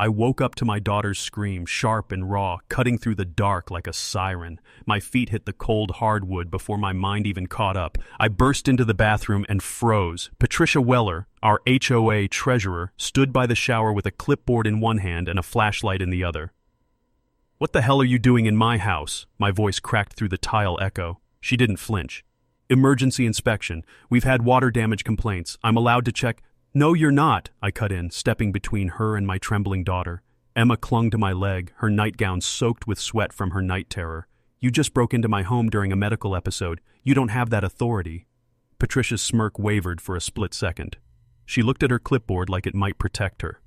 I woke up to my daughter's scream, sharp and raw, cutting through the dark like a siren. My feet hit the cold hardwood before my mind even caught up. I burst into the bathroom and froze. Patricia Weller, our HOA treasurer, stood by the shower with a clipboard in one hand and a flashlight in the other. "What the hell are you doing in my house?" My voice cracked through the tile echo. She didn't flinch. "Emergency inspection. We've had water damage complaints. I'm allowed to check—" "No, you're not," I cut in, stepping between her and my trembling daughter. Emma clung to my leg, her nightgown soaked with sweat from her night terror. "You just broke into my home during a medical episode. You don't have that authority." Patricia's smirk wavered for a split second. She looked at her clipboard like it might protect her.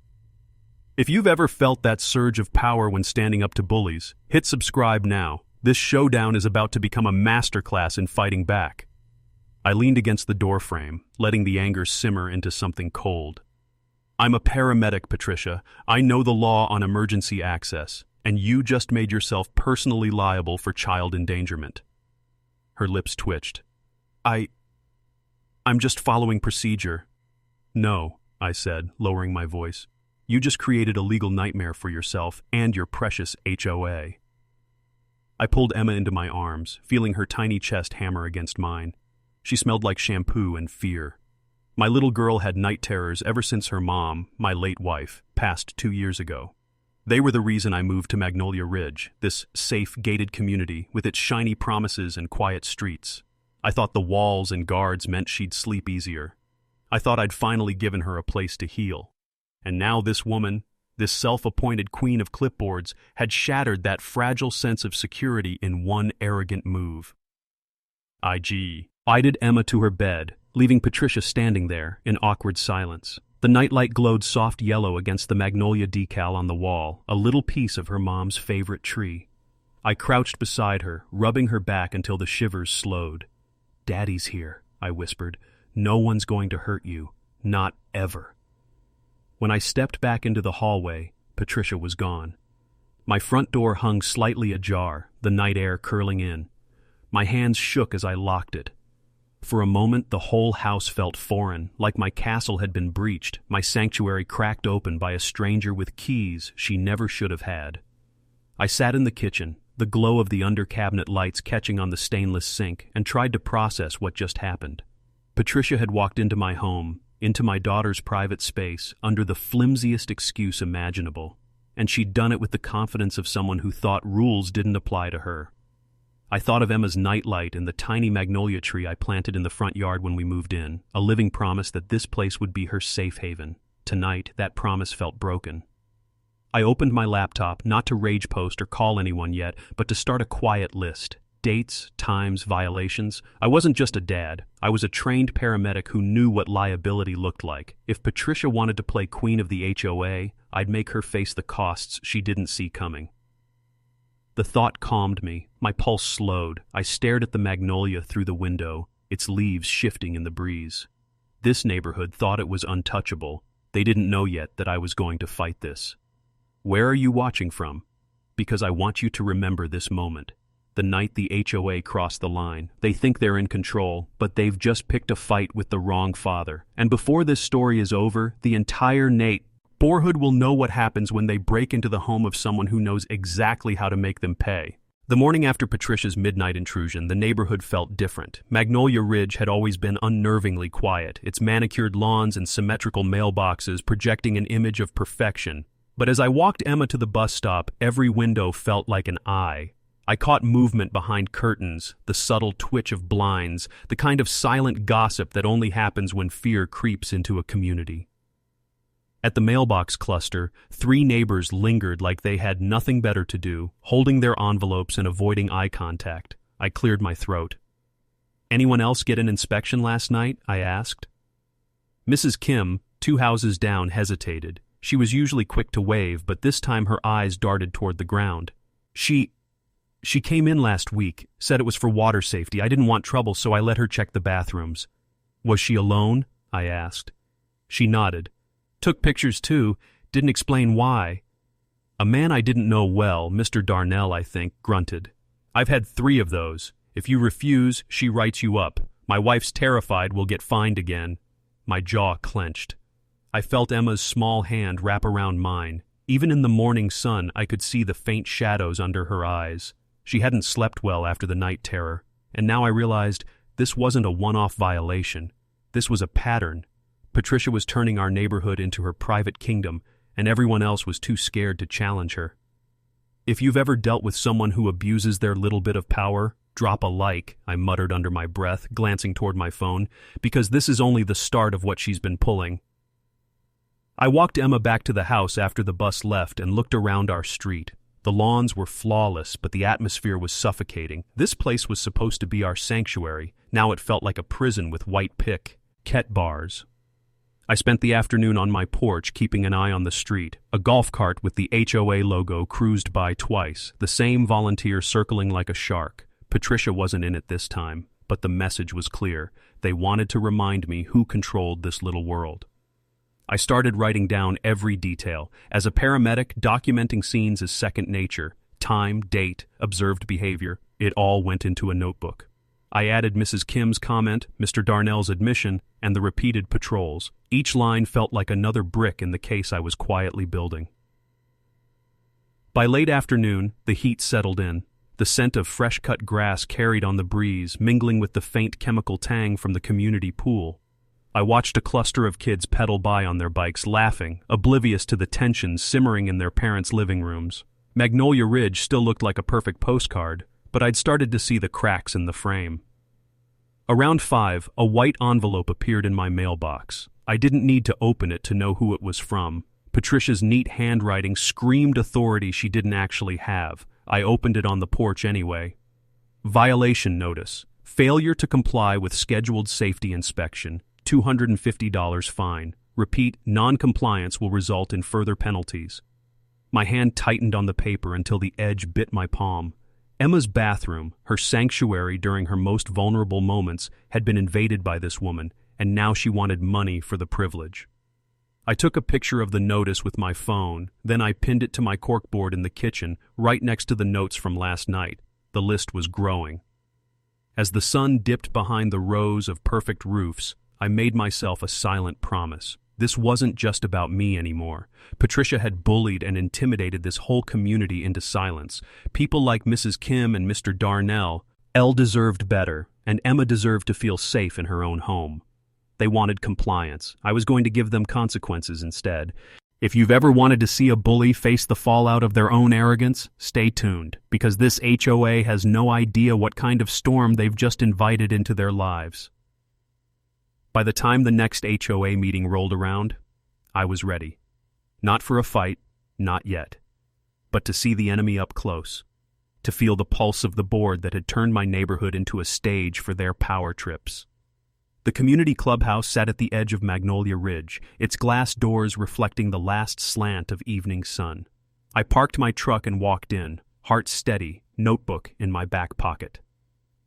If you've ever felt that surge of power when standing up to bullies, hit subscribe now. This showdown is about to become a masterclass in fighting back. I leaned against the doorframe, letting the anger simmer into something cold. "I'm a paramedic, Patricia. I know the law on emergency access, and you just made yourself personally liable for child endangerment." Her lips twitched. I'm just following procedure." "No," I said, lowering my voice. "You just created a legal nightmare for yourself and your precious HOA." I pulled Emma into my arms, feeling her tiny chest hammer against mine. She smelled like shampoo and fear. My little girl had night terrors ever since her mom, my late wife, passed 2 years ago. They were the reason I moved to Magnolia Ridge, this safe, gated community with its shiny promises and quiet streets. I thought the walls and guards meant she'd sleep easier. I thought I'd finally given her a place to heal. And now this woman, this self-appointed queen of clipboards, had shattered that fragile sense of security in one arrogant move. I guided Emma to her bed, leaving Patricia standing there in awkward silence. The nightlight glowed soft yellow against the magnolia decal on the wall, a little piece of her mom's favorite tree. I crouched beside her, rubbing her back until the shivers slowed. "Daddy's here," I whispered. "No one's going to hurt you. Not ever." When I stepped back into the hallway, Patricia was gone. My front door hung slightly ajar, the night air curling in. My hands shook as I locked it. For a moment, the whole house felt foreign, like my castle had been breached, my sanctuary cracked open by a stranger with keys she never should have had. I sat in the kitchen, the glow of the under-cabinet lights catching on the stainless sink, and tried to process what just happened. Patricia had walked into my home, into my daughter's private space, under the flimsiest excuse imaginable, and she'd done it with the confidence of someone who thought rules didn't apply to her. I thought of Emma's nightlight and the tiny magnolia tree I planted in the front yard when we moved in, a living promise that this place would be her safe haven. Tonight, that promise felt broken. I opened my laptop, not to rage post or call anyone yet, but to start a quiet list. Dates, times, violations. I wasn't just a dad. I was a trained paramedic who knew what liability looked like. If Patricia wanted to play queen of the HOA, I'd make her face the costs she didn't see coming. The thought calmed me. My pulse slowed. I stared at the magnolia through the window, its leaves shifting in the breeze. This neighborhood thought it was untouchable. They didn't know yet that I was going to fight this. Where are you watching from? Because I want you to remember this moment. The night the HOA crossed the line. They think they're in control, but they've just picked a fight with the wrong father. And before this story is over, the entire neighborhood will know what happens when they break into the home of someone who knows exactly how to make them pay. The morning after Patricia's midnight intrusion, the neighborhood felt different. Magnolia Ridge had always been unnervingly quiet, its manicured lawns and symmetrical mailboxes projecting an image of perfection. But as I walked Emma to the bus stop, every window felt like an eye. I caught movement behind curtains, the subtle twitch of blinds, the kind of silent gossip that only happens when fear creeps into a community. At the mailbox cluster, 3 neighbors lingered like they had nothing better to do, holding their envelopes and avoiding eye contact. I cleared my throat. "Anyone else get an inspection last night?" I asked. Mrs. Kim, 2 houses down, hesitated. She was usually quick to wave, but this time her eyes darted toward the ground. She came in last week, said it was for water safety. I didn't want trouble, so I let her check the bathrooms. "Was she alone?" I asked. She nodded. "Took pictures too, didn't explain why." A man I didn't know well, Mr. Darnell, I think, grunted. "I've had 3 of those. If you refuse, she writes you up. My wife's terrified we'll get fined again." My jaw clenched. I felt Emma's small hand wrap around mine. Even in the morning sun, I could see the faint shadows under her eyes. She hadn't slept well after the night terror, and now I realized this wasn't a one-off violation. This was a pattern. Patricia was turning our neighborhood into her private kingdom, and everyone else was too scared to challenge her. If you've ever dealt with someone who abuses their little bit of power, drop a like, I muttered under my breath, glancing toward my phone, because this is only the start of what she's been pulling. I walked Emma back to the house after the bus left and looked around our street. The lawns were flawless, but the atmosphere was suffocating. This place was supposed to be our sanctuary. Now it felt like a prison with white picket bars. I spent the afternoon on my porch, keeping an eye on the street. A golf cart with the HOA logo cruised by twice, the same volunteer circling like a shark. Patricia wasn't in it this time, but the message was clear. They wanted to remind me who controlled this little world. I started writing down every detail. As a paramedic, documenting scenes is second nature. Time, date, observed behavior, it all went into a notebook. I added Mrs. Kim's comment, Mr. Darnell's admission, and the repeated patrols. Each line felt like another brick in the case I was quietly building. By late afternoon, the heat settled in. The scent of fresh-cut grass carried on the breeze, mingling with the faint chemical tang from the community pool. I watched a cluster of kids pedal by on their bikes, laughing, oblivious to the tension simmering in their parents' living rooms. Magnolia Ridge still looked like a perfect postcard, but I'd started to see the cracks in the frame. Around 5, a white envelope appeared in my mailbox. I didn't need to open it to know who it was from. Patricia's neat handwriting screamed authority she didn't actually have. I opened it on the porch anyway. Violation notice. Failure to comply with scheduled safety inspection. $250 fine. Repeat, non-compliance will result in further penalties. My hand tightened on the paper until the edge bit my palm. Emma's bathroom, her sanctuary during her most vulnerable moments, had been invaded by this woman, and now she wanted money for the privilege. I took a picture of the notice with my phone, then I pinned it to my corkboard in the kitchen, right next to the notes from last night. The list was growing. As the sun dipped behind the rows of perfect roofs, I made myself a silent promise. This wasn't just about me anymore. Patricia had bullied and intimidated this whole community into silence. People like Mrs. Kim and Mr. Darnell, Elle deserved better, and Emma deserved to feel safe in her own home. They wanted compliance. I was going to give them consequences instead. If you've ever wanted to see a bully face the fallout of their own arrogance, stay tuned, because this HOA has no idea what kind of storm they've just invited into their lives. By the time the next HOA meeting rolled around, I was ready. Not for a fight, not yet, but to see the enemy up close, to feel the pulse of the board that had turned my neighborhood into a stage for their power trips. The community clubhouse sat at the edge of Magnolia Ridge, its glass doors reflecting the last slant of evening sun. I parked my truck and walked in, heart steady, notebook in my back pocket.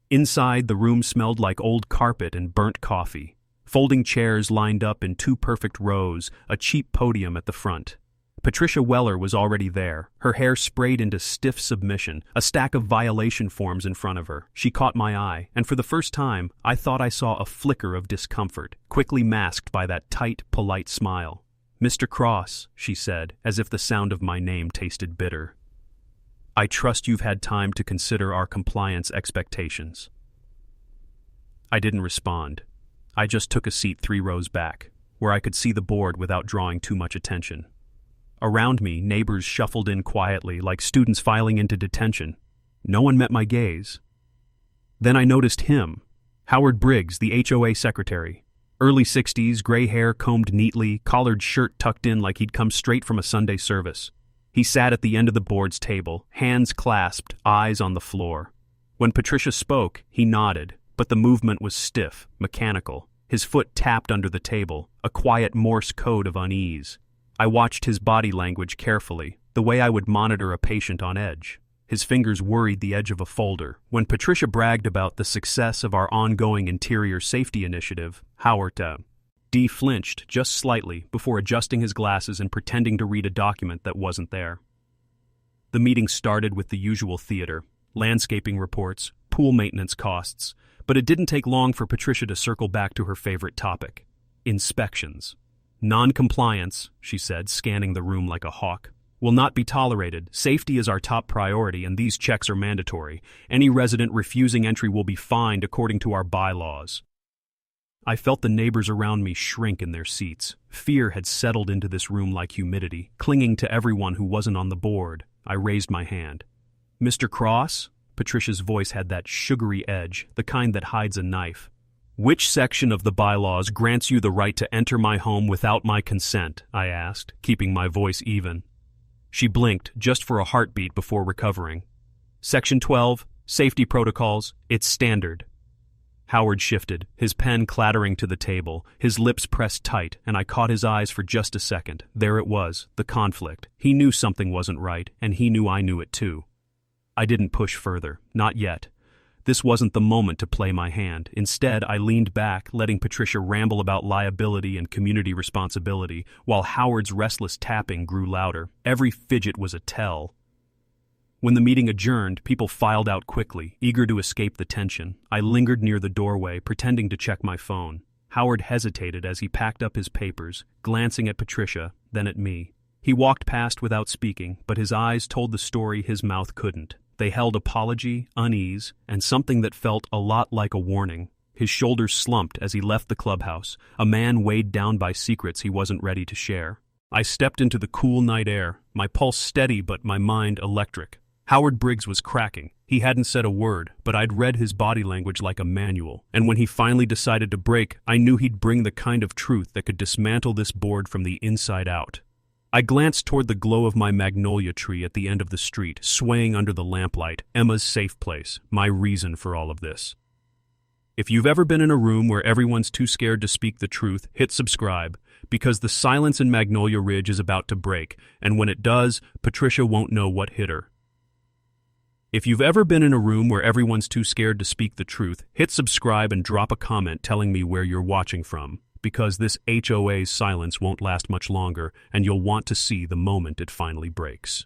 Inside, the room smelled like old carpet and burnt coffee. Folding chairs lined up in 2 perfect rows, a cheap podium at the front. Patricia Weller was already there, her hair sprayed into stiff submission, a stack of violation forms in front of her. She caught my eye, and for the first time, I thought I saw a flicker of discomfort, quickly masked by that tight, polite smile. "Mr. Cross," she said, as if the sound of my name tasted bitter. "I trust you've had time to consider our compliance expectations." I didn't respond. I just took a seat 3 rows back, where I could see the board without drawing too much attention. Around me, neighbors shuffled in quietly, like students filing into detention. No one met my gaze. Then I noticed him, Howard Briggs, the HOA secretary. Early 60s, gray hair combed neatly, collared shirt tucked in like he'd come straight from a Sunday service. He sat at the end of the board's table, hands clasped, eyes on the floor. When Patricia spoke, he nodded, but the movement was stiff, mechanical. His foot tapped under the table, a quiet Morse code of unease. I watched his body language carefully, the way I would monitor a patient on edge. His fingers worried the edge of a folder. When Patricia bragged about the success of our ongoing interior safety initiative, Howard D. flinched just slightly before adjusting his glasses and pretending to read a document that wasn't there. The meeting started with the usual theater, landscaping reports, pool maintenance costs, but it didn't take long for Patricia to circle back to her favorite topic, inspections. "Non-compliance," she said, scanning the room like a hawk. will not be tolerated. Safety is our top priority, and these checks are mandatory. Any resident refusing entry will be fined according to our bylaws. I felt the neighbors around me shrink in their seats. Fear had settled into this room like humidity, clinging to everyone who wasn't on the board. I raised my hand. Mr. Cross? Patricia's voice had that sugary edge, the kind that hides a knife. Which section of the bylaws grants you the right to enter my home without my consent? I asked, keeping my voice even. She blinked, just for a heartbeat before recovering. Section 12, Safety Protocols, it's standard. Howard shifted, his pen clattering to the table, his lips pressed tight, and I caught his eyes for just a second. There it was, the conflict. He knew something wasn't right, and he knew I knew it too. I didn't push further, not yet. This wasn't the moment to play my hand. Instead, I leaned back, letting Patricia ramble about liability and community responsibility, while Howard's restless tapping grew louder. Every fidget was a tell. When the meeting adjourned, people filed out quickly, eager to escape the tension. I lingered near the doorway, pretending to check my phone. Howard hesitated as he packed up his papers, glancing at Patricia, then at me. He walked past without speaking, but his eyes told the story his mouth couldn't. They held apology, unease, and something that felt a lot like a warning. His shoulders slumped as he left the clubhouse, a man weighed down by secrets he wasn't ready to share. I stepped into the cool night air, my pulse steady but my mind electric. Howard Briggs was cracking. He hadn't said a word, but I'd read his body language like a manual, and when he finally decided to break, I knew he'd bring the kind of truth that could dismantle this board from the inside out. I glanced toward the glow of my magnolia tree at the end of the street, swaying under the lamplight, Emma's safe place, my reason for all of this. If you've ever been in a room where everyone's too scared to speak the truth, hit subscribe, because the silence in Magnolia Ridge is about to break, and when it does, Patricia won't know what hit her. If you've ever been in a room where everyone's too scared to speak the truth, hit subscribe and drop a comment telling me where you're watching from, because this HOA's silence won't last much longer, and you'll want to see the moment it finally breaks.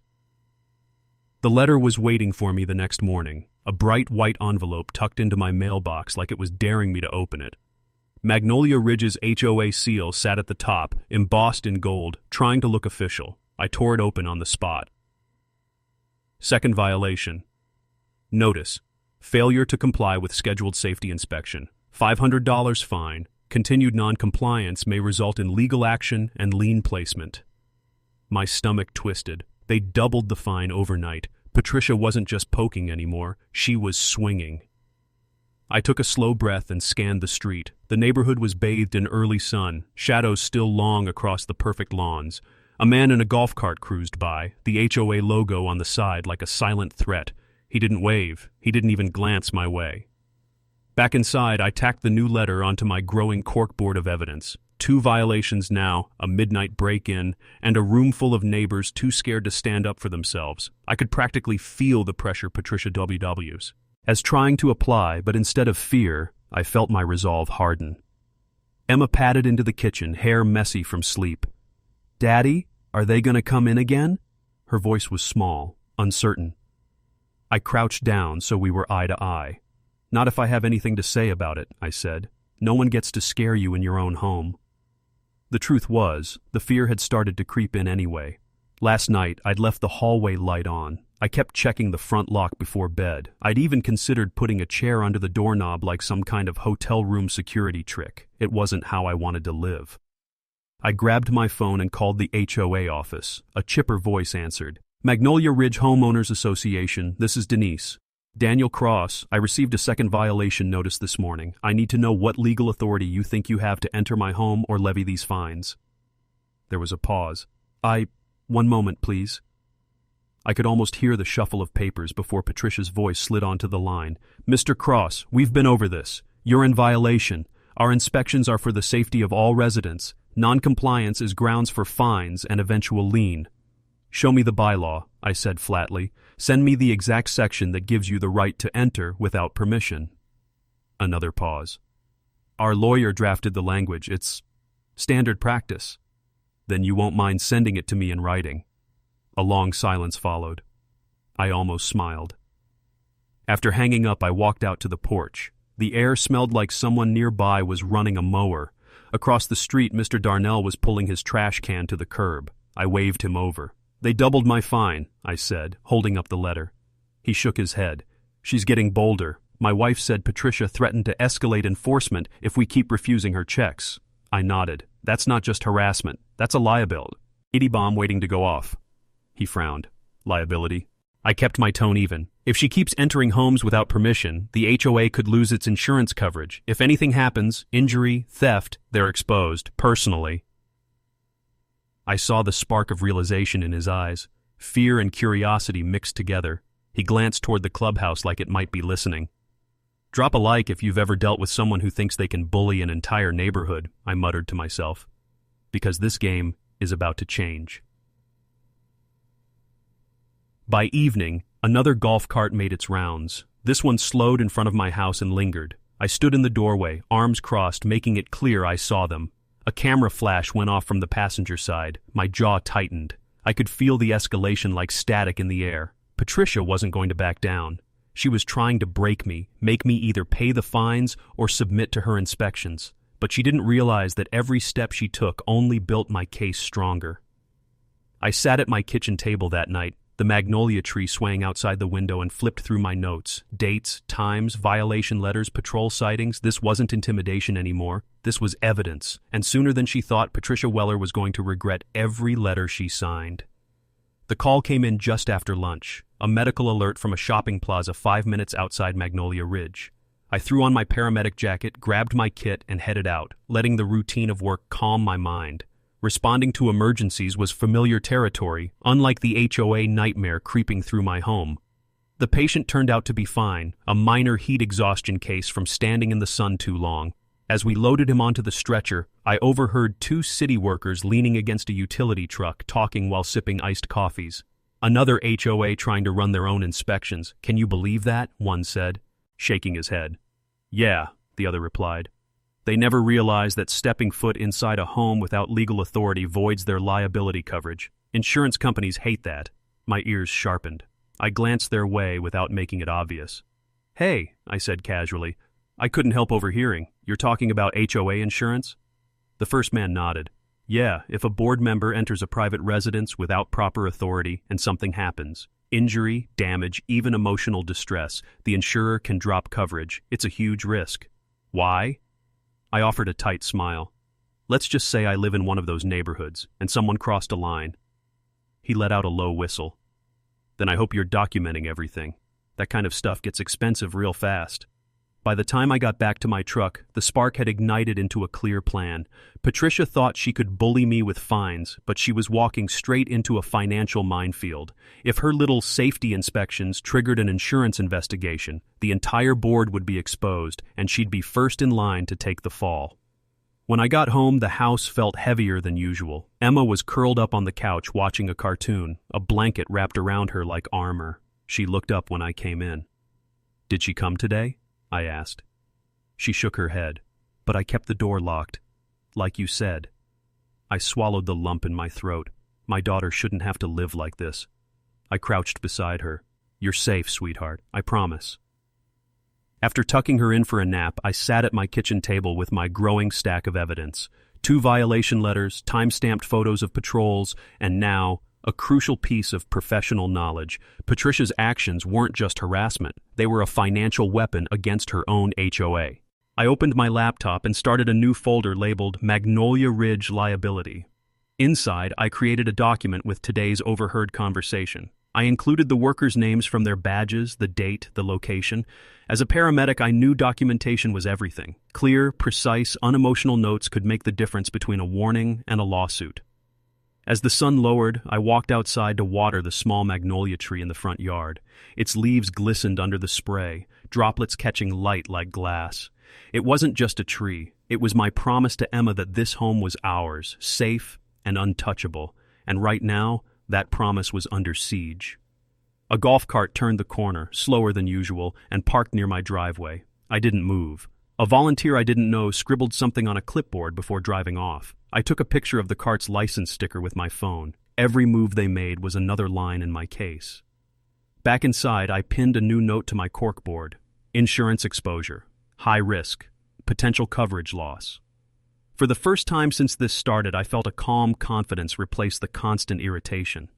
The letter was waiting for me the next morning, a bright white envelope tucked into my mailbox like it was daring me to open it. Magnolia Ridge's HOA seal sat at the top, embossed in gold, trying to look official. I tore it open on the spot. Second violation. Notice: failure to comply with scheduled safety inspection. $500 fine. Continued non-compliance may result in legal action and lien placement. My stomach twisted. They doubled the fine overnight. Patricia wasn't just poking anymore, she was swinging. I took a slow breath and scanned the street. The neighborhood was bathed in early sun, shadows still long across the perfect lawns. A man in a golf cart cruised by, the HOA logo on the side like a silent threat. He didn't wave. He didn't even glance my way. Back inside, I tacked the new letter onto my growing corkboard of evidence. 2 violations now, a midnight break-in, and a room full of neighbors too scared to stand up for themselves. I could practically feel the pressure Patricia WW's. As trying to apply, but instead of fear, I felt my resolve harden. Emma padded into the kitchen, hair messy from sleep. "Daddy, are they going to come in again?" Her voice was small, uncertain. I crouched down so we were eye to eye. "Not if I have anything to say about it," I said. "No one gets to scare you in your own home." The truth was, the fear had started to creep in anyway. Last night, I'd left the hallway light on. I kept checking the front lock before bed. I'd even considered putting a chair under the doorknob like some kind of hotel room security trick. It wasn't how I wanted to live. I grabbed my phone and called the HOA office. A chipper voice answered. "Magnolia Ridge Homeowners Association, this is Denise. Daniel Cross, I received a second violation notice this morning. I need to know what legal authority you think you have to enter my home or levy these fines." There was a pause. One moment, please." I could almost hear the shuffle of papers before Patricia's voice slid onto the line. "Mr. Cross, we've been over this. You're in violation. Our inspections are for the safety of all residents. Non-compliance is grounds for fines and eventual lien." "Show me the bylaw," I said flatly. "Send me the exact section that gives you the right to enter without permission." Another pause. "Our lawyer drafted the language. It's standard practice." "Then you won't mind sending it to me in writing." A long silence followed. I almost smiled. After hanging up, I walked out to the porch. The air smelled like someone nearby was running a mower. Across the street, Mr. Darnell was pulling his trash can to the curb. I waved him over. They doubled my fine, I said, holding up the letter. He shook his head. She's getting bolder. My wife said Patricia threatened to escalate enforcement if we keep refusing her checks. I nodded. That's not just harassment. That's a liability. Itty bomb waiting to go off. He frowned. Liability? I kept my tone even. If she keeps entering homes without permission, the HOA could lose its insurance coverage. If anything happens, injury, theft, they're exposed, personally. I saw the spark of realization in his eyes. Fear and curiosity mixed together. He glanced toward the clubhouse like it might be listening. Drop a like if you've ever dealt with someone who thinks they can bully an entire neighborhood, I muttered to myself. Because this game is about to change. By evening, another golf cart made its rounds. This one slowed in front of my house and lingered. I stood in the doorway, arms crossed, making it clear I saw them. A camera flash went off from the passenger side. My jaw tightened. I could feel the escalation like static in the air. Patricia wasn't going to back down. She was trying to break me, make me either pay the fines or submit to her inspections. But she didn't realize that every step she took only built my case stronger. I sat at my kitchen table that night, the magnolia tree swaying outside the window, and flipped through my notes. Dates, times, violation letters, patrol sightings. This wasn't intimidation anymore. This was evidence. And sooner than she thought, Patricia Weller was going to regret every letter she signed. The call came in just after lunch. A medical alert from a shopping plaza 5 minutes outside Magnolia Ridge. I threw on my paramedic jacket, grabbed my kit, and headed out, letting the routine of work calm my mind. Responding to emergencies was familiar territory, unlike the HOA nightmare creeping through my home. The patient turned out to be fine, a minor heat exhaustion case from standing in the sun too long. As we loaded him onto the stretcher, I overheard 2 city workers leaning against a utility truck talking while sipping iced coffees. Another HOA trying to run their own inspections. Can you believe that? One said, shaking his head. Yeah, the other replied. They never realize that stepping foot inside a home without legal authority voids their liability coverage. Insurance companies hate that. My ears sharpened. I glanced their way without making it obvious. Hey, I said casually. I couldn't help overhearing. You're talking about HOA insurance? The first man nodded. Yeah, if a board member enters a private residence without proper authority and something happens, injury, damage, even emotional distress, the insurer can drop coverage. It's a huge risk. Why? I offered a tight smile. Let's just say I live in one of those neighborhoods and someone crossed a line. He let out a low whistle. Then I hope you're documenting everything. That kind of stuff gets expensive real fast. By the time I got back to my truck, the spark had ignited into a clear plan. Patricia thought she could bully me with fines, but she was walking straight into a financial minefield. If her little safety inspections triggered an insurance investigation, the entire board would be exposed, and she'd be first in line to take the fall. When I got home, the house felt heavier than usual. Emma was curled up on the couch watching a cartoon, a blanket wrapped around her like armor. She looked up when I came in. Did she come today? I asked. She shook her head, but I kept the door locked. Like you said. I swallowed the lump in my throat. My daughter shouldn't have to live like this. I crouched beside her. You're safe, sweetheart, I promise. After tucking her in for a nap, I sat at my kitchen table with my growing stack of evidence. 2 violation letters, time-stamped photos of patrols, and now, a crucial piece of professional knowledge. Patricia's actions weren't just harassment. They were a financial weapon against her own HOA. I opened my laptop and started a new folder labeled Magnolia Ridge Liability. Inside, I created a document with today's overheard conversation. I included the workers' names from their badges, the date, the location. As a paramedic, I knew documentation was everything. Clear, precise, unemotional notes could make the difference between a warning and a lawsuit. As the sun lowered, I walked outside to water the small magnolia tree in the front yard. Its leaves glistened under the spray, droplets catching light like glass. It wasn't just a tree. It was my promise to Emma that this home was ours, safe and untouchable. And right now, that promise was under siege. A golf cart turned the corner, slower than usual, and parked near my driveway. I didn't move. A volunteer I didn't know scribbled something on a clipboard before driving off. I took a picture of the cart's license sticker with my phone. Every move they made was another line in my case. Back inside, I pinned a new note to my corkboard. Insurance exposure. High risk. Potential coverage loss. For the first time since this started, I felt a calm confidence replace the constant irritation.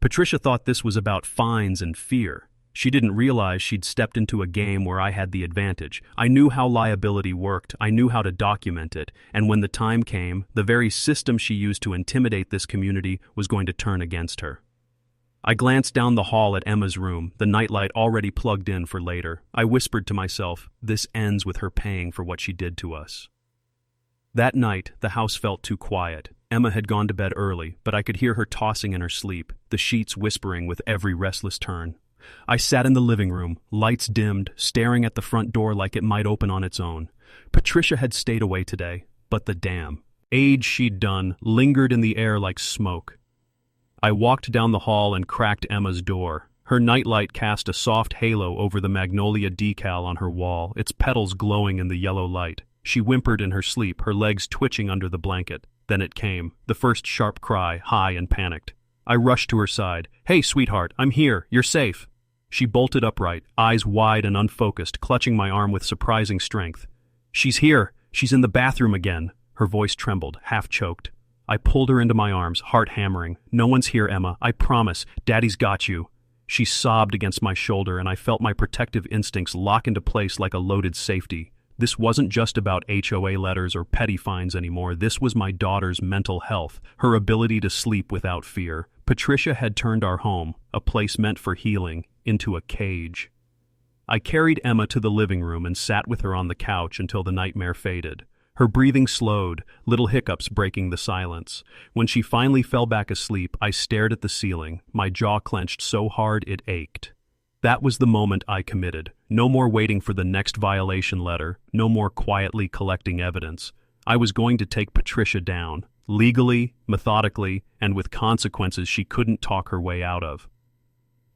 Patricia thought this was about fines and fear. She didn't realize she'd stepped into a game where I had the advantage. I knew how liability worked, I knew how to document it, and when the time came, the very system she used to intimidate this community was going to turn against her. I glanced down the hall at Emma's room, the nightlight already plugged in for later. I whispered to myself, this ends with her paying for what she did to us. That night, the house felt too quiet. Emma had gone to bed early, but I could hear her tossing in her sleep, the sheets whispering with every restless turn. I sat in the living room, lights dimmed, staring at the front door like it might open on its own. Patricia had stayed away today, but the damn age she'd done lingered in the air like smoke. I walked down the hall and cracked Emma's door. Her nightlight cast a soft halo over the magnolia decal on her wall, its petals glowing in the yellow light. She whimpered in her sleep, her legs twitching under the blanket. Then it came, the first sharp cry, high and panicked. I rushed to her side. "Hey, sweetheart, I'm here. You're safe." She bolted upright, eyes wide and unfocused, clutching my arm with surprising strength. "She's here. She's in the bathroom again." Her voice trembled, half choked. I pulled her into my arms, heart hammering. "No one's here, Emma. I promise. Daddy's got you." She sobbed against my shoulder, and I felt my protective instincts lock into place like a loaded safety. This wasn't just about HOA letters or petty fines anymore. This was my daughter's mental health, her ability to sleep without fear. Patricia had turned our home, a place meant for healing, into a cage. I carried Emma to the living room and sat with her on the couch until the nightmare faded. Her breathing slowed, little hiccups breaking the silence. When she finally fell back asleep, I stared at the ceiling, my jaw clenched so hard it ached. That was the moment I committed. No more waiting for the next violation letter, no more quietly collecting evidence. I was going to take Patricia down, legally, methodically, and with consequences she couldn't talk her way out of.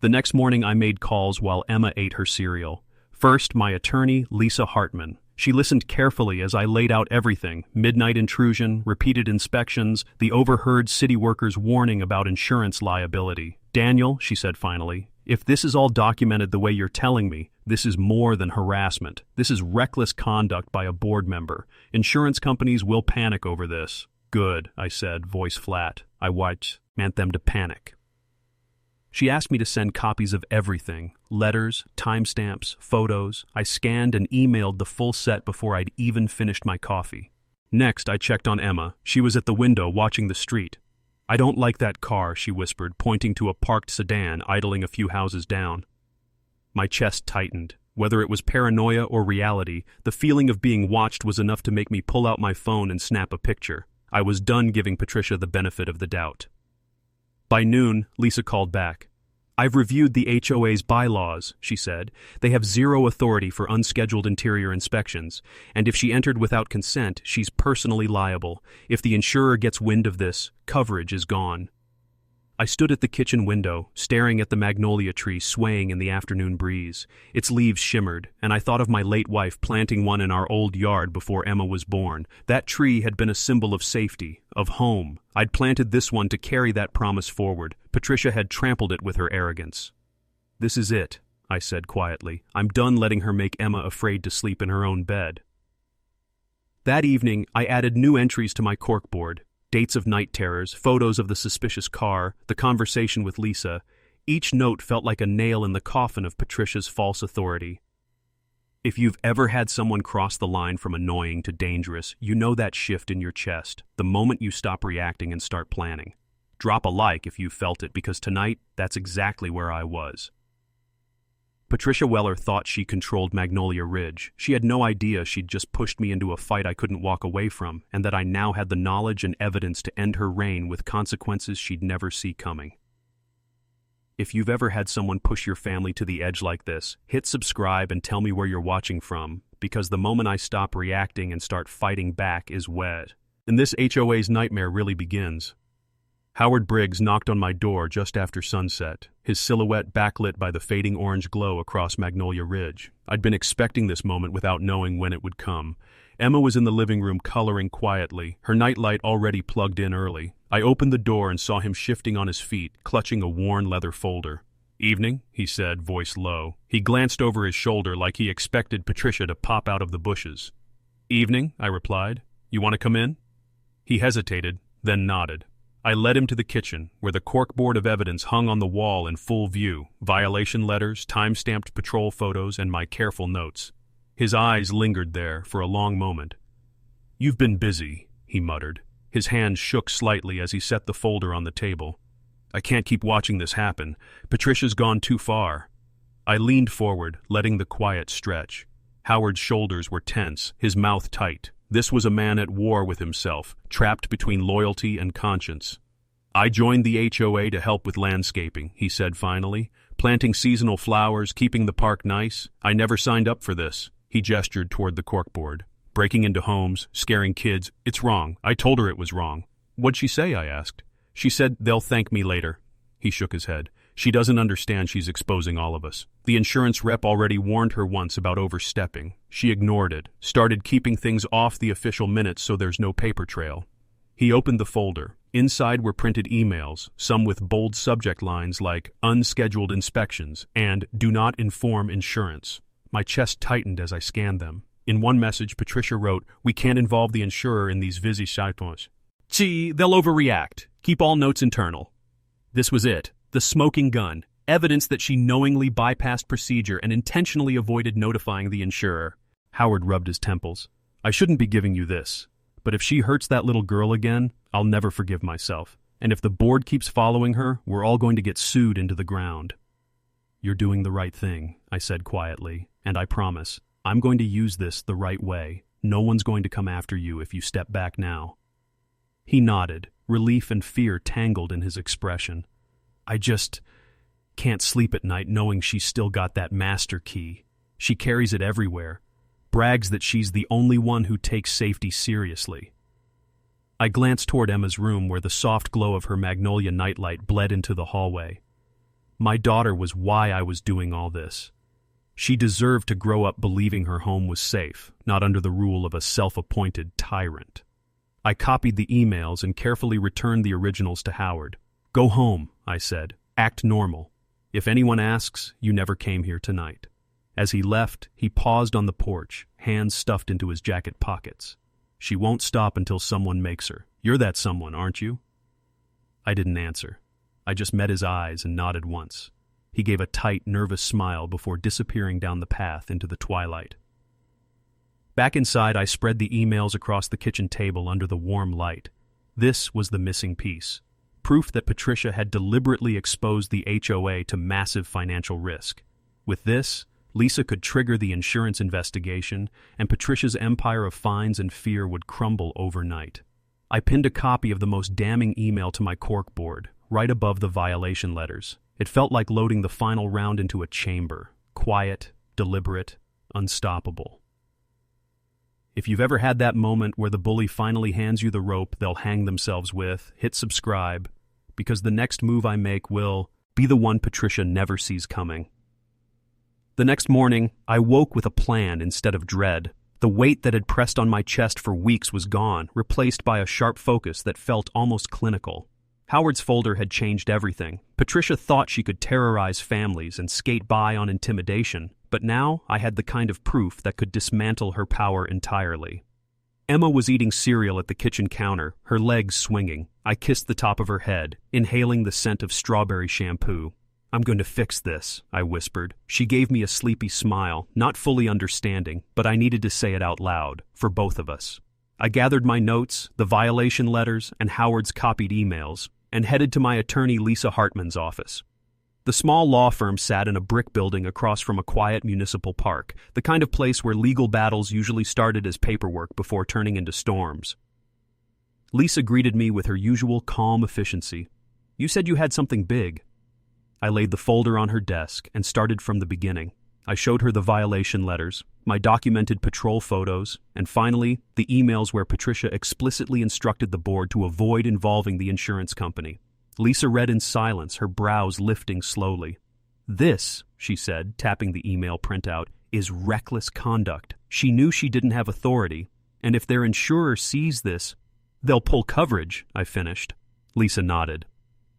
The next morning I made calls while Emma ate her cereal. First, my attorney, Lisa Hartman. She listened carefully as I laid out everything: midnight intrusion, repeated inspections, the overheard city workers' warning about insurance liability. "Daniel," she said finally, "if this is all documented the way you're telling me, this is more than harassment. This is reckless conduct by a board member. Insurance companies will panic over this." "Good," I said, voice flat. I meant them to panic. She asked me to send copies of everything: letters, timestamps, photos. I scanned and emailed the full set before I'd even finished my coffee. Next, I checked on Emma. She was at the window watching the street. "I don't like that car," she whispered, pointing to a parked sedan idling a few houses down. My chest tightened. Whether it was paranoia or reality, the feeling of being watched was enough to make me pull out my phone and snap a picture. I was done giving Patricia the benefit of the doubt. By noon, Lisa called back. "I've reviewed the HOA's bylaws," she said. "They have zero authority for unscheduled interior inspections, and if she entered without consent, she's personally liable. If the insurer gets wind of this, coverage is gone." I stood at the kitchen window, staring at the magnolia tree swaying in the afternoon breeze. Its leaves shimmered, and I thought of my late wife planting one in our old yard before Emma was born. That tree had been a symbol of safety, of home. I'd planted this one to carry that promise forward. Patricia had trampled it with her arrogance. "This is it," I said quietly. "I'm done letting her make Emma afraid to sleep in her own bed." That evening, I added new entries to my corkboard. Dates of night terrors, photos of the suspicious car, the conversation with Lisa. Each note felt like a nail in the coffin of Patricia's false authority. If you've ever had someone cross the line from annoying to dangerous, you know that shift in your chest, the moment you stop reacting and start planning. Drop a like if you felt it, because tonight, that's exactly where I was. Patricia Weller thought she controlled Magnolia Ridge. She had no idea she'd just pushed me into a fight I couldn't walk away from, and that I now had the knowledge and evidence to end her reign with consequences she'd never see coming. If you've ever had someone push your family to the edge like this, hit subscribe and tell me where you're watching from, because the moment I stop reacting and start fighting back is wet. And this HOA's nightmare really begins. Howard Briggs knocked on my door just after sunset, his silhouette backlit by the fading orange glow across Magnolia Ridge. I'd been expecting this moment without knowing when it would come. Emma was in the living room coloring quietly, her nightlight already plugged in early. I opened the door and saw him shifting on his feet, clutching a worn leather folder. "Evening," he said, voice low. He glanced over his shoulder like he expected Patricia to pop out of the bushes. "Evening," I replied. "You want to come in?" He hesitated, then nodded. I led him to the kitchen, where the corkboard of evidence hung on the wall in full view, violation letters, time-stamped patrol photos, and my careful notes. His eyes lingered there for a long moment. "You've been busy," he muttered. His hand shook slightly as he set the folder on the table. "I can't keep watching this happen. Patricia's gone too far." I leaned forward, letting the quiet stretch. Howard's shoulders were tense, his mouth tight. This was a man at war with himself, trapped between loyalty and conscience. "I joined the HOA to help with landscaping," he said finally. "Planting seasonal flowers, keeping the park nice. I never signed up for this." He gestured toward the corkboard. "Breaking into homes, scaring kids. It's wrong. I told her it was wrong." "What'd she say?" I asked. "She said they'll thank me later." He shook his head. "She doesn't understand she's exposing all of us. The insurance rep already warned her once about overstepping. She ignored it, started keeping things off the official minutes so there's no paper trail." He opened the folder. Inside were printed emails, some with bold subject lines like "unscheduled inspections" and "do not inform insurance." My chest tightened as I scanned them. In one message, Patricia wrote, "We can't involve the insurer in these visitation. Gee, they'll overreact. Keep all notes internal." This was it. The smoking gun. Evidence that she knowingly bypassed procedure and intentionally avoided notifying the insurer. Howard rubbed his temples. "I shouldn't be giving you this. But if she hurts that little girl again, I'll never forgive myself. And if the board keeps following her, we're all going to get sued into the ground." "You're doing the right thing," I said quietly, "and I promise, I'm going to use this the right way. No one's going to come after you if you step back now." He nodded, relief and fear tangled in his expression. "I just can't sleep at night knowing she's still got that master key. She carries it everywhere, brags that she's the only one who takes safety seriously." I glanced toward Emma's room where the soft glow of her magnolia nightlight bled into the hallway. My daughter was why I was doing all this. She deserved to grow up believing her home was safe, not under the rule of a self-appointed tyrant. I copied the emails and carefully returned the originals to Howard. "Go home," I said. "Act normal. If anyone asks, you never came here tonight." As he left, he paused on the porch, hands stuffed into his jacket pockets. "She won't stop until someone makes her. You're that someone, aren't you?" I didn't answer. I just met his eyes and nodded once. He gave a tight, nervous smile before disappearing down the path into the twilight. Back inside, I spread the emails across the kitchen table under the warm light. This was the missing piece. Proof that Patricia had deliberately exposed the HOA to massive financial risk. With this, Lisa could trigger the insurance investigation, and Patricia's empire of fines and fear would crumble overnight. I pinned a copy of the most damning email to my corkboard, right above the violation letters. It felt like loading the final round into a chamber. Quiet, deliberate, unstoppable. If you've ever had that moment where the bully finally hands you the rope they'll hang themselves with, hit subscribe, because the next move I make will be the one Patricia never sees coming. The next morning, I woke with a plan instead of dread. The weight that had pressed on my chest for weeks was gone, replaced by a sharp focus that felt almost clinical. Howard's folder had changed everything. Patricia thought she could terrorize families and skate by on intimidation, but now I had the kind of proof that could dismantle her power entirely. Emma was eating cereal at the kitchen counter, her legs swinging. I kissed the top of her head, inhaling the scent of strawberry shampoo. "I'm going to fix this," I whispered. She gave me a sleepy smile, not fully understanding, but I needed to say it out loud, for both of us. I gathered my notes, the violation letters, and Howard's copied emails, and headed to my attorney Lisa Hartman's office. The small law firm sat in a brick building across from a quiet municipal park, the kind of place where legal battles usually started as paperwork before turning into storms. Lisa greeted me with her usual calm efficiency. "You said you had something big." I laid the folder on her desk and started from the beginning. I showed her the violation letters, my documented patrol photos, and finally, the emails where Patricia explicitly instructed the board to avoid involving the insurance company. Lisa read in silence, her brows lifting slowly. "This," she said, tapping the email printout, "is reckless conduct. She knew she didn't have authority, and if their insurer sees this, they'll pull coverage," I finished. Lisa nodded.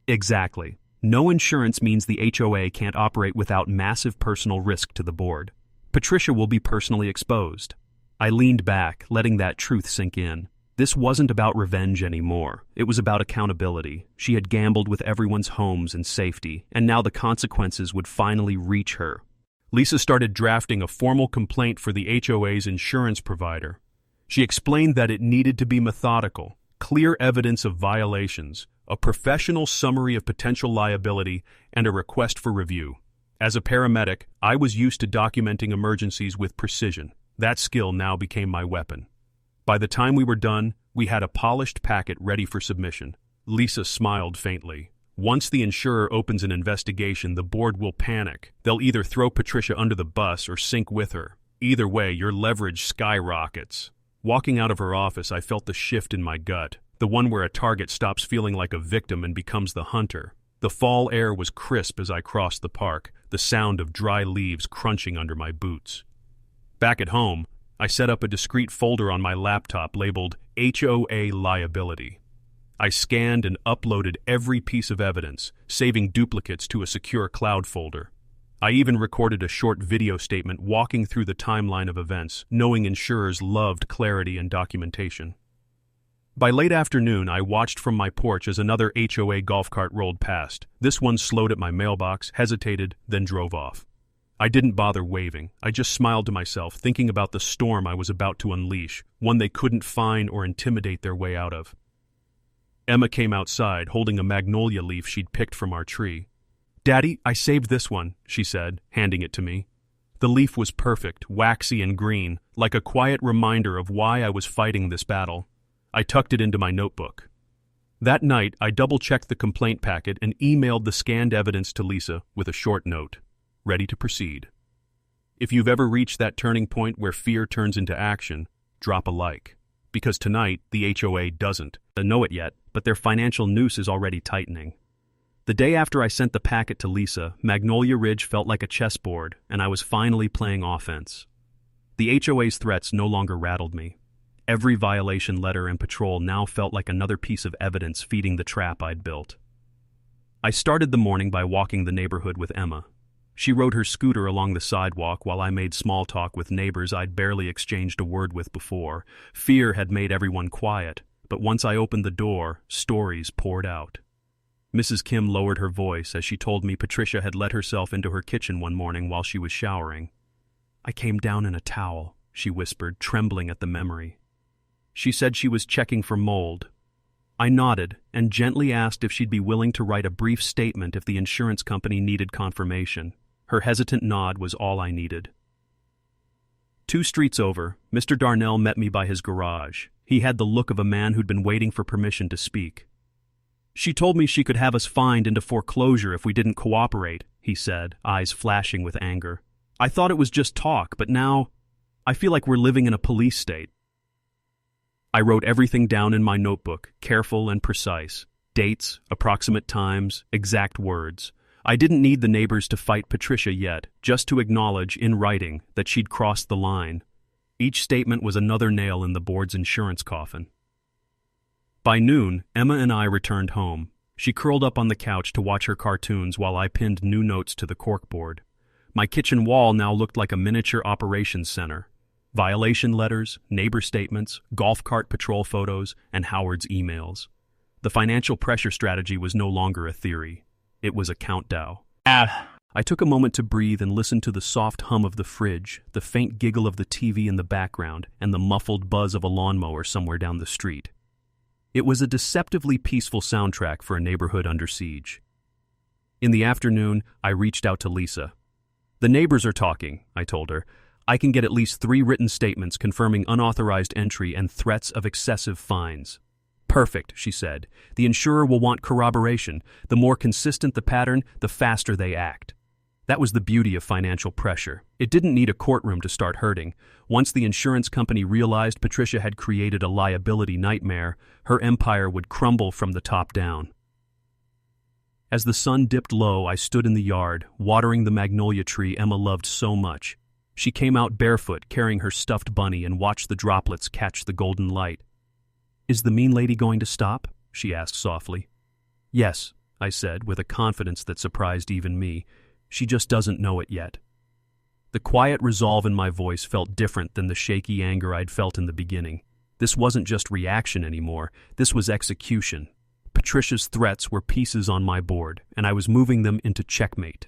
"Exactly. No insurance means the HOA can't operate without massive personal risk to the board. Patricia will be personally exposed." I leaned back, letting that truth sink in. This wasn't about revenge anymore. It was about accountability. She had gambled with everyone's homes and safety, and now the consequences would finally reach her. Lisa started drafting a formal complaint for the HOA's insurance provider. She explained that it needed to be methodical, clear evidence of violations, a professional summary of potential liability, and a request for review. As a paramedic, I was used to documenting emergencies with precision. That skill now became my weapon. By the time we were done, we had a polished packet ready for submission. Lisa smiled faintly. Once the insurer opens an investigation, the board will panic. They'll either throw Patricia under the bus or sink with her. Either way, your leverage skyrockets. Walking out of her office, I felt the shift in my gut, the one where a target stops feeling like a victim and becomes the hunter. The fall air was crisp as I crossed the park, the sound of dry leaves crunching under my boots. Back at home, I set up a discrete folder on my laptop labeled HOA Liability. I scanned and uploaded every piece of evidence, saving duplicates to a secure cloud folder. I even recorded a short video statement walking through the timeline of events, knowing insurers loved clarity and documentation. By late afternoon, I watched from my porch as another HOA golf cart rolled past. This one slowed at my mailbox, hesitated, then drove off. I didn't bother waving. I just smiled to myself, thinking about the storm I was about to unleash, one they couldn't find or intimidate their way out of. Emma came outside, holding a magnolia leaf she'd picked from our tree. "Daddy, I saved this one," she said, handing it to me. The leaf was perfect, waxy and green, like a quiet reminder of why I was fighting this battle. I tucked it into my notebook. That night, I double-checked the complaint packet and emailed the scanned evidence to Lisa with a short note. Ready to proceed. If you've ever reached that turning point where fear turns into action, drop a like. Because tonight, the HOA doesn't. They know it yet, but their financial noose is already tightening. The day after I sent the packet to Lisa, Magnolia Ridge felt like a chessboard, and I was finally playing offense. The HOA's threats no longer rattled me. Every violation letter and patrol now felt like another piece of evidence feeding the trap I'd built. I started the morning by walking the neighborhood with Emma. She rode her scooter along the sidewalk while I made small talk with neighbors I'd barely exchanged a word with before. Fear had made everyone quiet, but once I opened the door, stories poured out. Mrs. Kim lowered her voice as she told me Patricia had let herself into her kitchen one morning while she was showering. "I came down in a towel," she whispered, trembling at the memory. She said she was checking for mold. I nodded and gently asked if she'd be willing to write a brief statement if the insurance company needed confirmation. Her hesitant nod was all I needed. 2 streets over, Mr. Darnell met me by his garage. He had the look of a man who'd been waiting for permission to speak. "She told me she could have us fined into foreclosure if we didn't cooperate," he said, eyes flashing with anger. "I thought it was just talk, but now I feel like we're living in a police state." I wrote everything down in my notebook, careful and precise. Dates, approximate times, exact words. I didn't need the neighbors to fight Patricia yet, just to acknowledge in writing that she'd crossed the line. Each statement was another nail in the board's insurance coffin. By noon, Emma and I returned home. She curled up on the couch to watch her cartoons while I pinned new notes to the corkboard. My kitchen wall now looked like a miniature operations center. Violation letters, neighbor statements, golf cart patrol photos, and Howard's emails. The financial pressure strategy was no longer a theory. It was a countdown. I took a moment to breathe and listen to the soft hum of the fridge, the faint giggle of the TV in the background, and the muffled buzz of a lawnmower somewhere down the street. It was a deceptively peaceful soundtrack for a neighborhood under siege. In the afternoon, I reached out to Lisa. "The neighbors are talking," I told her. "I can get at least 3 written statements confirming unauthorized entry and threats of excessive fines." "Perfect," she said. "The insurer will want corroboration. The more consistent the pattern, the faster they act." That was the beauty of financial pressure. It didn't need a courtroom to start hurting. Once the insurance company realized Patricia had created a liability nightmare, her empire would crumble from the top down. As the sun dipped low, I stood in the yard, watering the magnolia tree Emma loved so much. She came out barefoot, carrying her stuffed bunny, and watched the droplets catch the golden light. "Is the mean lady going to stop?" she asked softly. "Yes," I said, with a confidence that surprised even me. "She just doesn't know it yet." The quiet resolve in my voice felt different than the shaky anger I'd felt in the beginning. This wasn't just reaction anymore, this was execution. Patricia's threats were pieces on my board, and I was moving them into checkmate.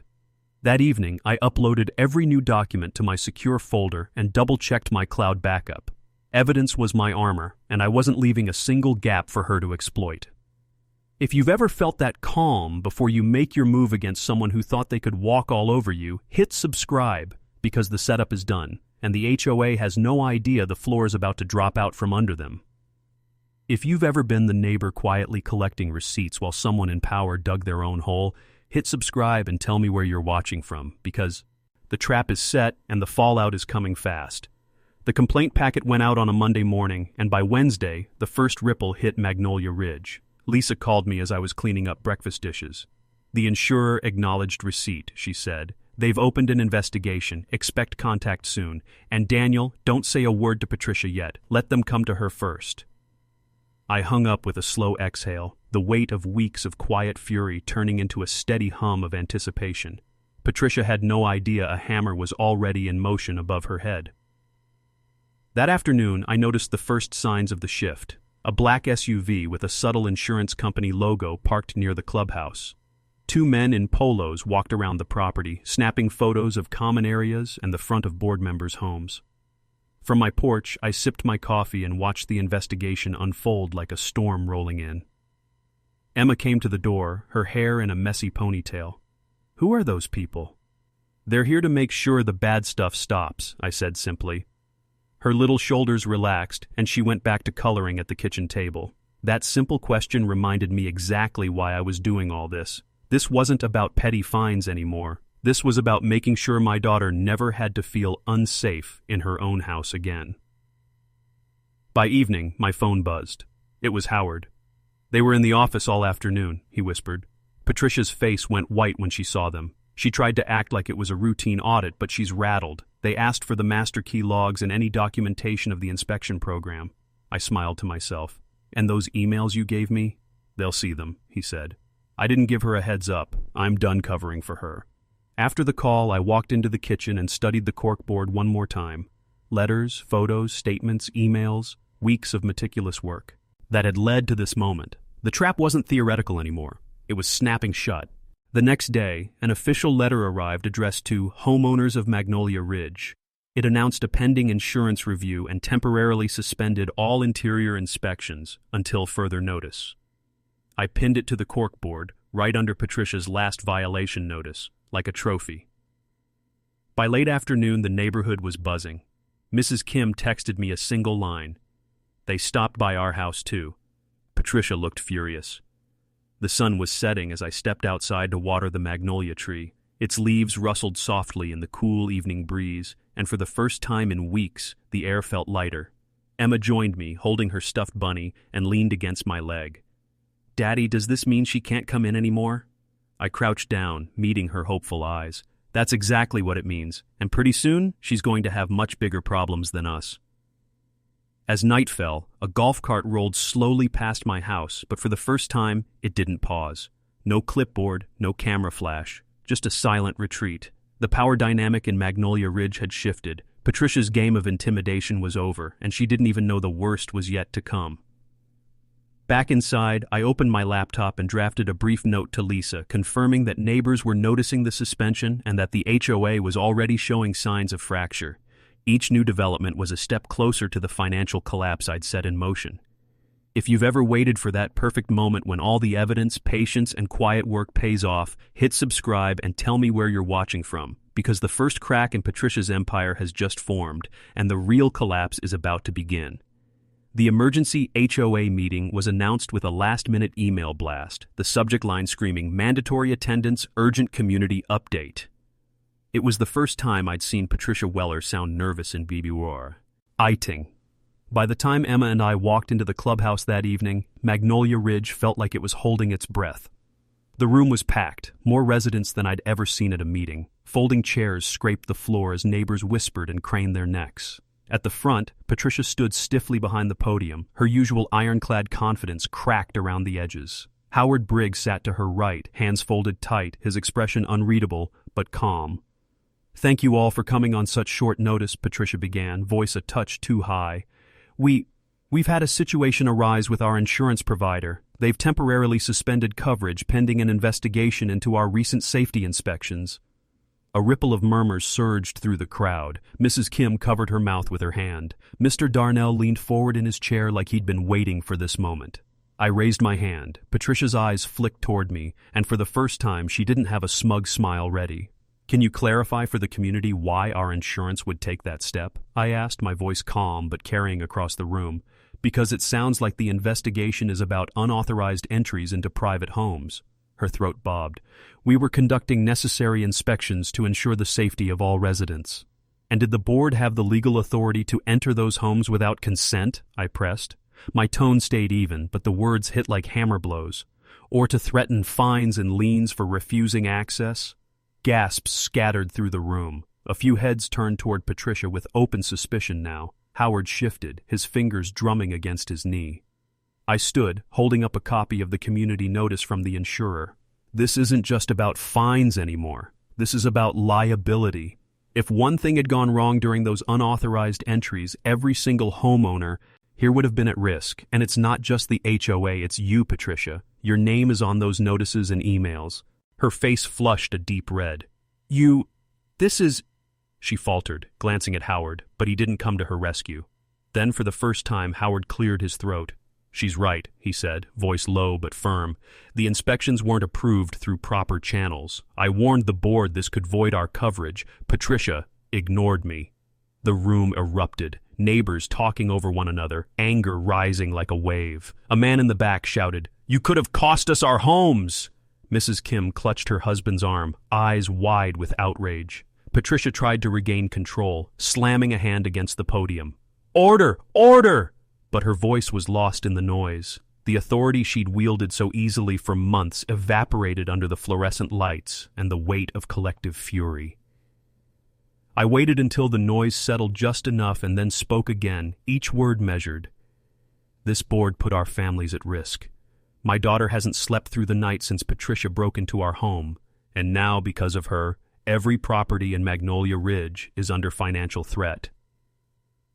That evening, I uploaded every new document to my secure folder and double-checked my cloud backup. Evidence was my armor, and I wasn't leaving a single gap for her to exploit. If you've ever felt that calm before you make your move against someone who thought they could walk all over you, hit subscribe, because the setup is done, and the HOA has no idea the floor is about to drop out from under them. If you've ever been the neighbor quietly collecting receipts while someone in power dug their own hole, hit subscribe and tell me where you're watching from, because the trap is set and the fallout is coming fast. The complaint packet went out on a Monday morning, and by Wednesday, the first ripple hit Magnolia Ridge. Lisa called me as I was cleaning up breakfast dishes. The insurer acknowledged receipt, she said. They've opened an investigation, expect contact soon. And Daniel, don't say a word to Patricia yet. Let them come to her first. I hung up with a slow exhale, the weight of weeks of quiet fury turning into a steady hum of anticipation. Patricia had no idea a hammer was already in motion above her head. That afternoon, I noticed the first signs of the shift. A black SUV with a subtle insurance company logo parked near the clubhouse. Two men in polos walked around the property, snapping photos of common areas and the front of board members' homes. From my porch, I sipped my coffee and watched the investigation unfold like a storm rolling in. Emma came to the door, her hair in a messy ponytail. "Who are those people?" "They're here to make sure the bad stuff stops," I said simply. Her little shoulders relaxed, and she went back to coloring at the kitchen table. That simple question reminded me exactly why I was doing all this. This wasn't about petty fines anymore. This was about making sure my daughter never had to feel unsafe in her own house again. By evening, my phone buzzed. It was Howard. "They were in the office all afternoon," he whispered. Patricia's face went white when she saw them. She tried to act like it was a routine audit, but she's rattled. They asked for the master key logs and any documentation of the inspection program. I smiled to myself. "And those emails you gave me? They'll see them," he said. I didn't give her a heads up. I'm done covering for her. After the call, I walked into the kitchen and studied the corkboard one more time. Letters, photos, statements, emails, weeks of meticulous work that had led to this moment. The trap wasn't theoretical anymore. It was snapping shut. The next day, an official letter arrived addressed to homeowners of Magnolia Ridge. It announced a pending insurance review and temporarily suspended all interior inspections until further notice. I pinned it to the corkboard, right under Patricia's last violation notice, like a trophy. By late afternoon, the neighborhood was buzzing. Mrs. Kim texted me a single line. "They stopped by our house, too." Patricia looked furious. The sun was setting as I stepped outside to water the magnolia tree. Its leaves rustled softly in the cool evening breeze, and for the first time in weeks, the air felt lighter. Emma joined me, holding her stuffed bunny, and leaned against my leg. "Daddy, does this mean she can't come in anymore?" I crouched down, meeting her hopeful eyes. "That's exactly what it means, and pretty soon, she's going to have much bigger problems than us." As night fell, a golf cart rolled slowly past my house, but for the first time, it didn't pause. No clipboard, no camera flash, just a silent retreat. The power dynamic in Magnolia Ridge had shifted. Patricia's game of intimidation was over, and she didn't even know the worst was yet to come. Back inside, I opened my laptop and drafted a brief note to Lisa, confirming that neighbors were noticing the suspension and that the HOA was already showing signs of fracture. Each new development was a step closer to the financial collapse I'd set in motion. If you've ever waited for that perfect moment when all the evidence, patience, and quiet work pays off, hit subscribe and tell me where you're watching from, because the first crack in Patricia's empire has just formed, and the real collapse is about to begin. The emergency HOA meeting was announced with a last-minute email blast, the subject line screaming, "Mandatory attendance, urgent community update." It was the first time I'd seen Patricia Weller sound nervous in BBWR. Iting. By the time Emma and I walked into the clubhouse that evening, Magnolia Ridge felt like it was holding its breath. The room was packed, more residents than I'd ever seen at a meeting. Folding chairs scraped the floor as neighbors whispered and craned their necks. At the front, Patricia stood stiffly behind the podium, her usual ironclad confidence cracked around the edges. Howard Briggs sat to her right, hands folded tight, his expression unreadable, but calm. "Thank you all for coming on such short notice," Patricia began, voice a touch too high. We've had a situation arise with our insurance provider. They've temporarily suspended coverage pending an investigation into our recent safety inspections. A ripple of murmurs surged through the crowd. Mrs. Kim covered her mouth with her hand. Mr. Darnell leaned forward in his chair like he'd been waiting for this moment. I raised my hand. Patricia's eyes flicked toward me, and for the first time she didn't have a smug smile ready. "Can you clarify for the community why our insurance would take that step?" I asked, my voice calm but carrying across the room. "Because it sounds like the investigation is about unauthorized entries into private homes." Her throat bobbed. "We were conducting necessary inspections to ensure the safety of all residents." "And did the board have the legal authority to enter those homes without consent?" I pressed. My tone stayed even, but the words hit like hammer blows. "Or to threaten fines and liens for refusing access?" Gasps scattered through the room. A few heads turned toward Patricia with open suspicion now. Howard shifted, his fingers drumming against his knee. I stood, holding up a copy of the community notice from the insurer. "This isn't just about fines anymore. This is about liability. If one thing had gone wrong during those unauthorized entries, every single homeowner here would have been at risk. And it's not just the HOA, it's you, Patricia. Your name is on those notices and emails." Her face flushed a deep red. This is..." She faltered, glancing at Howard, but he didn't come to her rescue. Then, for the first time, Howard cleared his throat. "She's right," he said, voice low but firm. "The inspections weren't approved through proper channels. I warned the board this could void our coverage. Patricia ignored me." The room erupted, neighbors talking over one another, anger rising like a wave. A man in the back shouted, "You could have cost us our homes!" Mrs. Kim clutched her husband's arm, eyes wide with outrage. Patricia tried to regain control, slamming a hand against the podium. "Order! Order!" But her voice was lost in the noise. The authority she'd wielded so easily for months evaporated under the fluorescent lights and the weight of collective fury. I waited until the noise settled just enough and then spoke again, each word measured. "This board put our families at risk. My daughter hasn't slept through the night since Patricia broke into our home, and now, because of her, every property in Magnolia Ridge is under financial threat."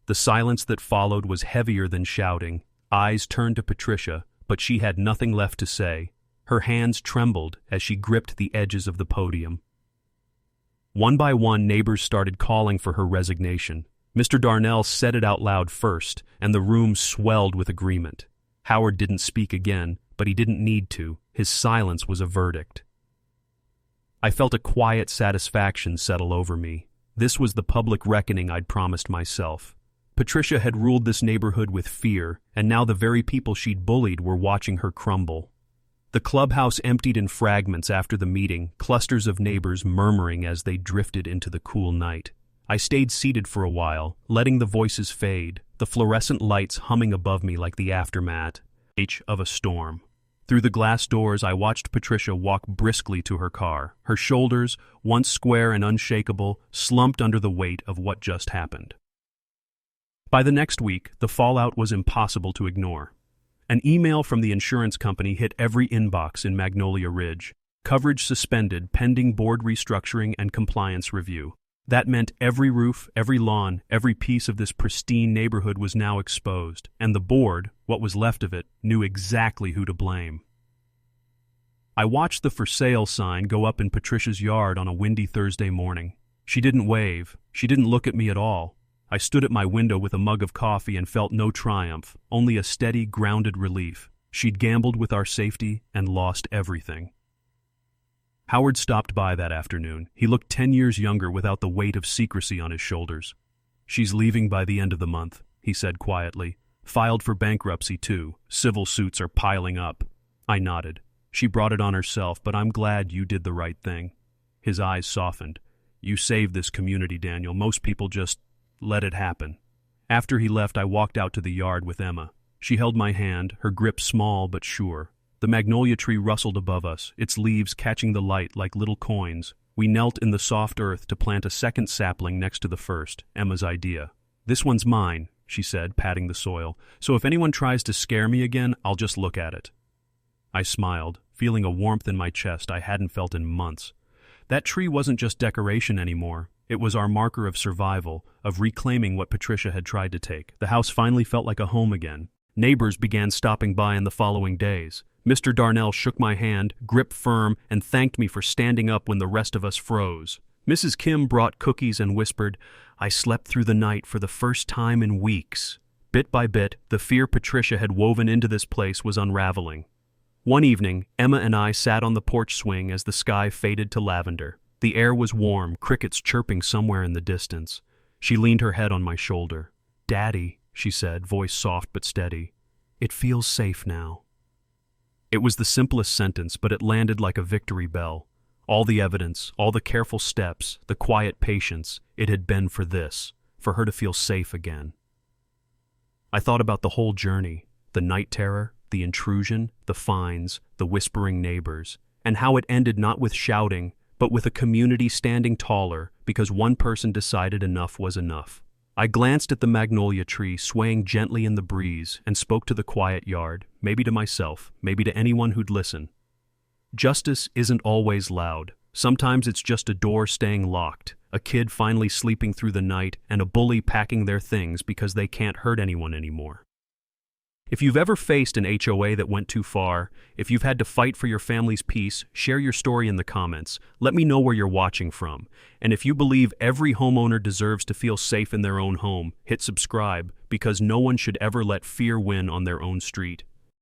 The silence that followed was heavier than shouting. Eyes turned to Patricia, but she had nothing left to say. Her hands trembled as she gripped the edges of the podium. One by one, neighbors started calling for her resignation. Mr. Darnell said it out loud first, and the room swelled with agreement. Howard didn't speak again, but he didn't need to. His silence was a verdict. I felt a quiet satisfaction settle over me. This was the public reckoning I'd promised myself. Patricia had ruled this neighborhood with fear, and now the very people she'd bullied were watching her crumble. The clubhouse emptied in fragments after the meeting, clusters of neighbors murmuring as they drifted into the cool night. I stayed seated for a while, letting the voices fade, the fluorescent lights humming above me like the aftermath of a storm. Through the glass doors, I watched Patricia walk briskly to her car. Her shoulders, once square and unshakable, slumped under the weight of what just happened. By the next week, the fallout was impossible to ignore. An email from the insurance company hit every inbox in Magnolia Ridge. Coverage suspended pending board restructuring and compliance review. That meant every roof, every lawn, every piece of this pristine neighborhood was now exposed, and the board, what was left of it, knew exactly who to blame. I watched the for sale sign go up in Patricia's yard on a windy Thursday morning. She didn't wave. She didn't look at me at all. I stood at my window with a mug of coffee and felt no triumph, only a steady, grounded relief. She'd gambled with our safety and lost everything. Howard stopped by that afternoon. He looked 10 years younger without the weight of secrecy on his shoulders. "She's leaving by the end of the month," he said quietly. "Filed for bankruptcy, too. Civil suits are piling up." I nodded. "She brought it on herself, but I'm glad you did the right thing." His eyes softened. "You saved this community, Daniel. Most people just let it happen." After he left, I walked out to the yard with Emma. She held my hand, her grip small but sure. The magnolia tree rustled above us, its leaves catching the light like little coins. We knelt in the soft earth to plant a second sapling next to the first, Emma's idea. "This one's mine," she said, patting the soil, "so if anyone tries to scare me again, I'll just look at it." I smiled, feeling a warmth in my chest I hadn't felt in months. That tree wasn't just decoration anymore. It was our marker of survival, of reclaiming what Patricia had tried to take. The house finally felt like a home again. Neighbors began stopping by in the following days. Mr. Darnell shook my hand, gripped firm, and thanked me for standing up when the rest of us froze. Mrs. Kim brought cookies and whispered, "I slept through the night for the first time in weeks." Bit by bit, the fear Patricia had woven into this place was unraveling. One evening, Emma and I sat on the porch swing as the sky faded to lavender. The air was warm, crickets chirping somewhere in the distance. She leaned her head on my shoulder. "Daddy," she said, voice soft but steady, "it feels safe now." It was the simplest sentence, but it landed like a victory bell. All the evidence, all the careful steps, the quiet patience, it had been for this, for her to feel safe again. I thought about the whole journey, the night terror, the intrusion, the fines, the whispering neighbors, and how it ended not with shouting, but with a community standing taller because one person decided enough was enough. I glanced at the magnolia tree swaying gently in the breeze and spoke to the quiet yard, maybe to myself, maybe to anyone who'd listen. Justice isn't always loud. Sometimes it's just a door staying locked, a kid finally sleeping through the night, and a bully packing their things because they can't hurt anyone anymore. If you've ever faced an HOA that went too far, if you've had to fight for your family's peace, share your story in the comments. Let me know where you're watching from. And if you believe every homeowner deserves to feel safe in their own home, hit subscribe, because no one should ever let fear win on their own street.